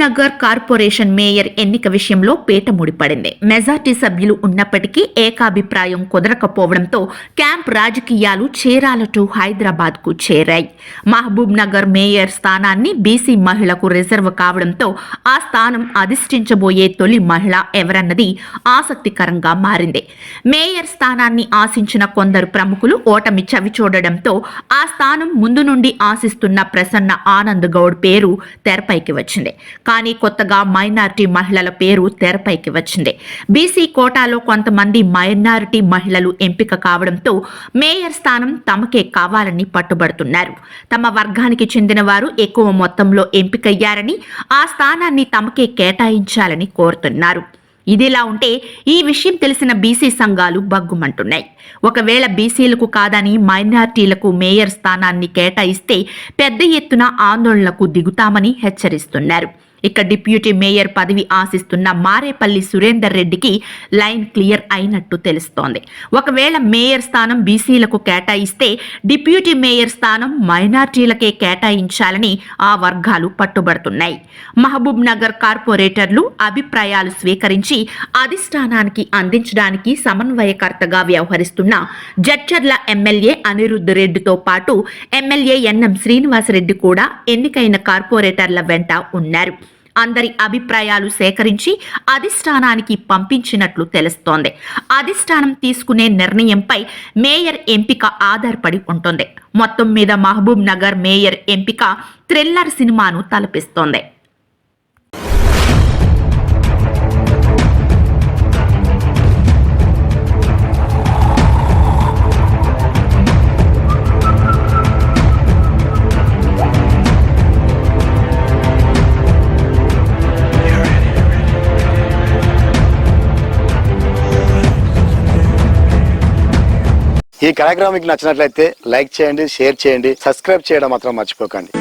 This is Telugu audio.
నగర్ కార్పొరేషన్ మేయర్ ఎన్నిక విషయంలో పీట ముడిపడింది. మెజార్టీ సభ్యులు ఉన్నప్పటికీ ఏకాభిప్రాయం కుదరకపోవడంతో క్యాంప్ రాజకీయాలు చీరాల టు హైదరాబాద్ కు చేరాయి. మహబూబ్ నగర్ మేయర్ స్థానాన్ని బీసీ మహిళకు రిజర్వ్ కావడంతో ఆ స్థానం అధిష్ఠించబోయే తొలి మహిళ ఎవరన్నది ఆసక్తికరంగా మారింది. మేయర్ స్థానాన్ని ఆశించిన కొందరు ప్రముఖులు ఓటమి చవిచూడడంతో ఆ స్థానం ముందు నుండి ఆశిస్తున్న ప్రసన్న ఆనంద్ గౌడ్ పేరు తెరపైకి వచ్చింది. కానీ కొత్తగా మైనారిటీ మహిళల పేరు తెరపైకి వచ్చింది. బీసీ కోటాలో కొంతమంది మైనారిటీ మహిళలు ఎంపిక కావడంతో మేయర్ స్థానం తమకే కావాలని పట్టుబడుతున్నారు. తమ వర్గానికి చెందిన వారు ఎక్కువ మొత్తంలో ఎంపికయ్యారని ఆ స్థానాన్ని తమకే కేటాయించాలని కోరుతున్నారు. ఇదిలా ఉంటే ఈ విషయం తెలిసిన బీసీ సంఘాలు బగ్గుమంటున్నాయి. ఒకవేళ బీసీలకు కాదని మైనార్టీలకు మేయర్ స్థానాన్ని కేటాయిస్తే పెద్ద ఎత్తున ఆందోళనకు దిగుతామని హెచ్చరిస్తున్నారు. ఇక డిప్యూటీ మేయర్ పదవి ఆశిస్తున్న మారేపల్లి సురేందర్ రెడ్డికి లైన్ క్లియర్ అయినట్టు తెలుస్తోంది. ఒకవేళ మేయర్ స్థానం బీసీలకు కేటాయిస్తే డిప్యూటీ మేయర్ స్థానం మైనార్టీలకే కేటాయించాలని ఆ వర్గాలు పట్టుబడుతున్నాయి. మహబూబ్ నగర్ కార్పొరేటర్లు అభిప్రాయాలు స్వీకరించి అధిష్టానానికి అందించడానికి సమన్వయకర్తగా వ్యవహరిస్తున్న జడ్చర్ల ఎమ్మెల్యే అనిరుద్ధ్ రెడ్డితో పాటు ఎమ్మెల్యే ఎన్ఎం శ్రీనివాసరెడ్డి కూడా ఎన్నికైన కార్పొరేటర్ల వెంట ఉన్నారు. అందరి అభిప్రాయాలు సేకరించి అధిష్టానానికి పంపించినట్లు తెలుస్తోంది. అధిష్టానం తీసుకునే నిర్ణయంపై మేయర్ ఎంపిక ఆధారపడి ఉంటుంది. మొత్తం మీద మహబూబ్ నగర్ మేయర్ ఎంపిక థ్రిల్లర్ సినిమాను తలపిస్తోంది. ఈ కార్యక్రమం మీకు నచ్చినట్లయితే లైక్ చేయండి, షేర్ చేయండి, సబ్స్క్రైబ్ చేయడం మాత్రం మర్చిపోకండి.